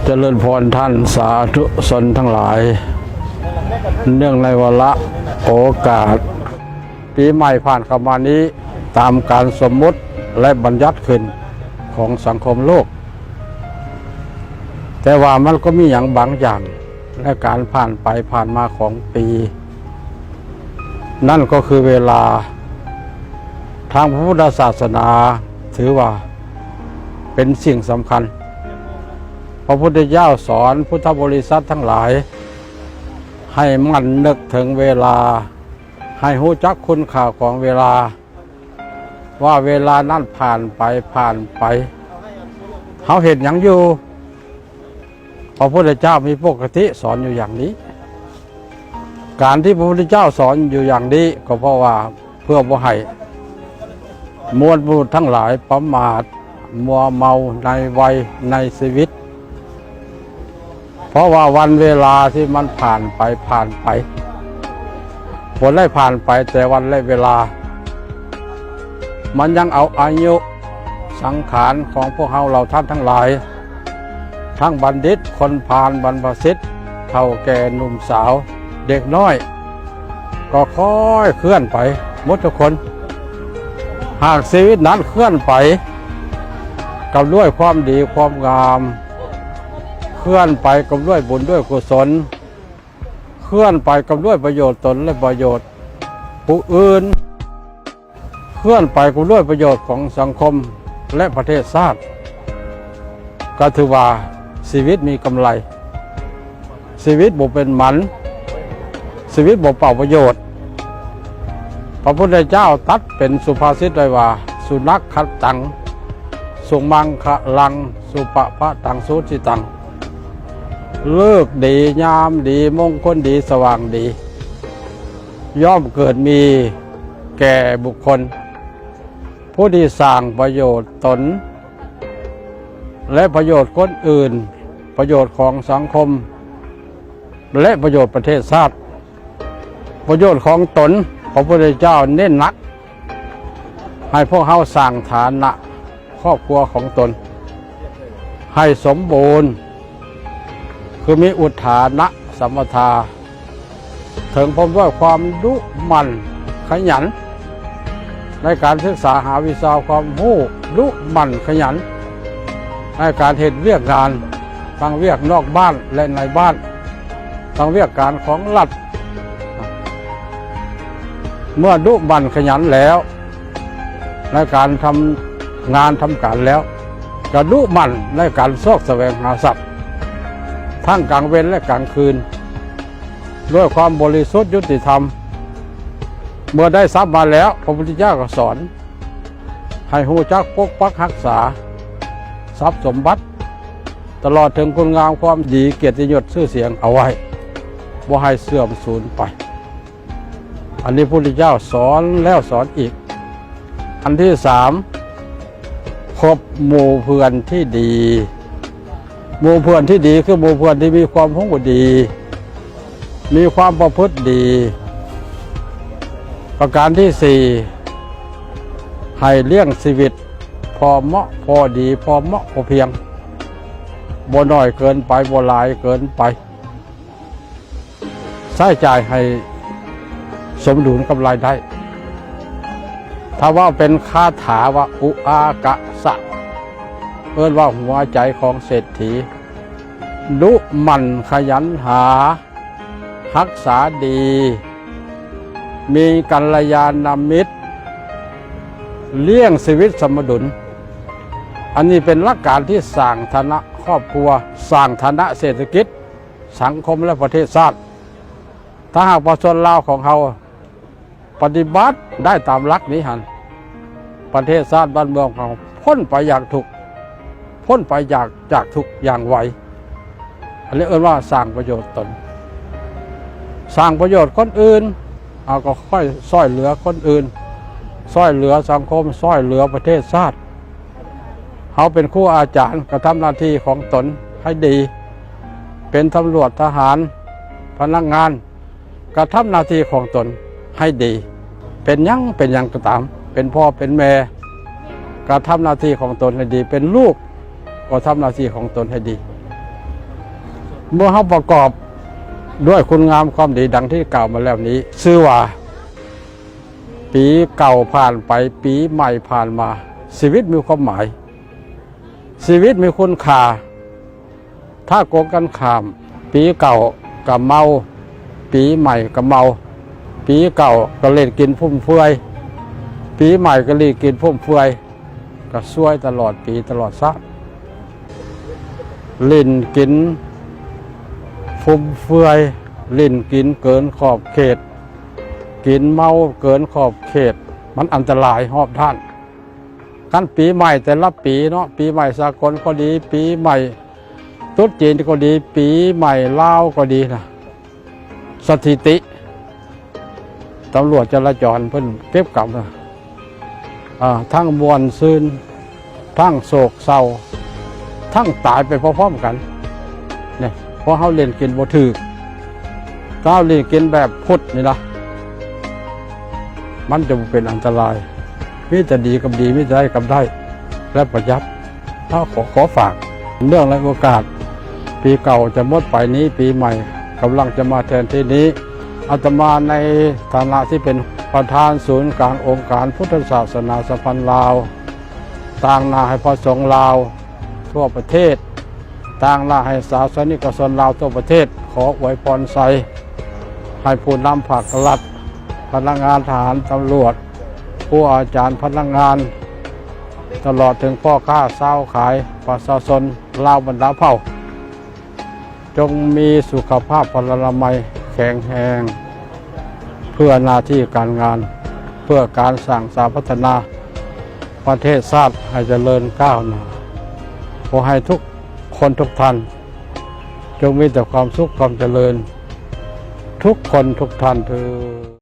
เจริญพรท่านสาธุชนทั้งหลายเนื่องในวาระโอกาสปีใหม่ผ่านเข้ามานี้ตามการสมมุติและบัญญัติขึ้นของสังคมโลกแต่ว่ามันก็มีอย่างบางอย่างและการผ่านไปผ่านมาของปีนั่นก็คือเวลาทางพระพุทธศาสนาถือว่าเป็นสิ่งสำคัญพระพุทธเจ้าสอนพุทธบริษัททั้งหลายให้มันนึกถึงเวลาให้รู้จักคุณค่าของเวลาว่าเวลานั้นผ่านไปเขาเห็นอย่างอยู่พระพุทธเจ้ามีปกติสอนอยู่อย่างนี้การที่พระพุทธเจ้าสอนอยู่อย่างนี้ก็เพราะว่าเพื่อบ่ให้มวลบุรุษทั้งหลายประมาทมัวเมาในวัยในชีวิตเพราะว่าวันเวลาที่มันผ่านไปผลได้ผ่านไปแต่วันและเวลามันยังเอาอายุสังขารของพวกเราท่านทั้งหลายทั้งบัณฑิตคนพาลบรรพชิตเฒ่าแก่หนุ่มสาวเด็กน้อยก็ค่อยเคลื่อนไปหมดทุกคนหากชีวิตนั้นเคลื่อนไปกับด้วยความดีความงามเคลื่อนไปกับด้วยบุญด้วยกุศลเคลื่อนไปกับด้วยประโยชน์ตนและประโยชน์ผู้อื่นเคลื่อนไปกับด้วยประโยชน์ของสังคมและประเทศชาติก็ถือว่าชีวิตมีกำไรชีวิตบ่เป็นหมันชีวิตบ่เป่าประโยชน์พระพุทธเจ้าตรัสเป็นสุภาษิตไว้ว่าสุนัขขัดตังสุมังคะลังสุปะพะตังสุจิตังเลิกดียามดีมงคลดีสว่างดีย่อมเกิดมีแก่บุคคลผู้ที่สร้างประโยชน์ตนและประโยชน์คนอื่นประโยชน์ของสังคมและประโยชน์ประเทศชาติประโยชน์ของตนพระพุทธเจ้าเน้นหนักให้พวกเขาสร้างฐานะครอบครัวของตนให้สมบูรณ์คือมีอุทานะสัมปทาถึงพร้อมด้วยความดุมันขยันในการศึกษาหาวิชาความรู้ดุมันขยันในการเห็นเวียกงานทั้งเวียกนอกบ้านและในบ้านทั้งเวียกการของรัฐเมื่อดุมันขยันแล้วในการทำงานทำการแล้วก็ดุมันในการซอกแสวงหาทรัพย์ทั้งกลางเว้นและกลางคืนด้วยความบริสุทธิ์ยุติธรรมเมื่อได้ทรัพย์มาแล้วพระพุทธเจ้าก็สอนให้รู้จักปกปักรักษาทรัพย์สมบัติตลอดถึงคุณงามความดีเกียรติยศชื่อเสียงเอาไว้บ่ให้เสื่อมสูญไปอันนี้พระพุทธเจ้าสอนแล้วสอนอีกอันที่สามคบหมู่เพื่อนที่ดีหมู่เพื่อนที่ดีคือหมู่เพื่อนที่มีความรู้ดีมีความประพฤติดีประการที่สี่ให้เลี้ยงชีวิตพอเหมาะพอดีพอเหมาะพอเพียงบ่น้อยเกินไปบ่หลายเกินไปใช้จ่ายให้สมดุลกับรายได้ถ้าว่าเป็นคาถาว่าอุอากะสะเอิ้นว่าหัวใจของเศรษฐีดุมันขยันหารักษาดีมีกัลยาณมิตรเลี้ยงชีวิตสมดุลอันนี้เป็นหลักการที่สร้างฐานะครอบครัวสร้างฐานะเศรษฐกิจสังคมและประเทศชาติถ้าหากประชาชนลาวของเขาปฏิบัติได้ตามหลักนี้หันประเทศชาติบ้านเมืองของเขาพ้นไปอย่างถูกพ้นไปจากทุกอย่างไวอันนี้เอิ้นว่าสร้างประโยชน์ตนสร้างประโยชน์คนอื่นเอาก็ค่อยช่วยเหลือคนอื่นช่วยเหลือสังคมช่วยเหลือประเทศชาติเขาเป็นครูอาจารย์กระทำหน้าที่ของตนให้ดีเป็นตำรวจทหารพนักงานกระทำหน้าที่ของตนให้ดีเป็นยังก็ตามเป็นพ่อเป็นแม่กระทำหน้าที่ของตนให้ดีเป็นลูกก็ทำหน้าที่ของตนให้ดี เมื่อเขาประกอบด้วยคุณงามความดีดังที่กล่าวมาแล้วนี้ชื่อว่าปีเก่าผ่านไปปีใหม่ผ่านมาชีวิตมีความหมายชีวิตมีคุณค่าถ้าโกงกันข้ามปีเก่ากับเมาปีใหม่กับเมาปีเก่าก็เล่นกินฟุ่มเฟือยปีใหม่ก็เล่นกินฟุ่มเฟือยก็ช่วยตลอดปีตลอดชาติเล่นกินฟุ่มเฟือยเล่นกินเกินขอบเขตกินเมาเกินขอบเขตมันอันตรายหอบท่านกันปีใหม่แต่ละปีเนาะปีใหม่สากลก็ดีปีใหม่ตรุษจีนก็ดีปีใหม่ลาวก็ดีนะสถิติตำรวจจราจรเพิ่นเก็บกลับนะทั้งมวลซืนทั้งโศกเศร้าทั้งตายไปพร้อมๆกันเนี่ยเพราะเขาเล่นกินบ่ถือถ้าเล่นกินแบบพุทธนี่นะมันจะเป็นอันตรายมิจะดีกับดีมิจะได้กับได้และประหยัดถ้าขอฝากเรื่องและโอกาสปีเก่าจะหมดไปนี้ปีใหม่กำลังจะมาแทนที่นี้อาตมาในฐานะที่เป็นประธานศูนย์กลางองค์การพุทธศาสนาสัมพันธ์ลาวต่างหน้าให้พระสงฆ์ลาวทั่วประเทศต่างหน้าให้ศาสนิกชนลาวทั่วประเทศขออวยพรใส่ให้ผู้นำภาครัฐพนักงานทหารตำรวจผู้อาจารย์พนักงานตลอดถึงพ่อค้าเช้าขายประชาชนลาวบรรดาเผ่าจงมีสุขภาพพลานามัยแข็งแรงเพื่อหน้าที่การงานเพื่อการสร้างสรรค์พัฒนาประเทศชาติให้เจริญก้าวหน้าขอให้ทุกคนทุกท่านจงมีแต่ความสุขความเจริญทุกคนทุกท่านเถิด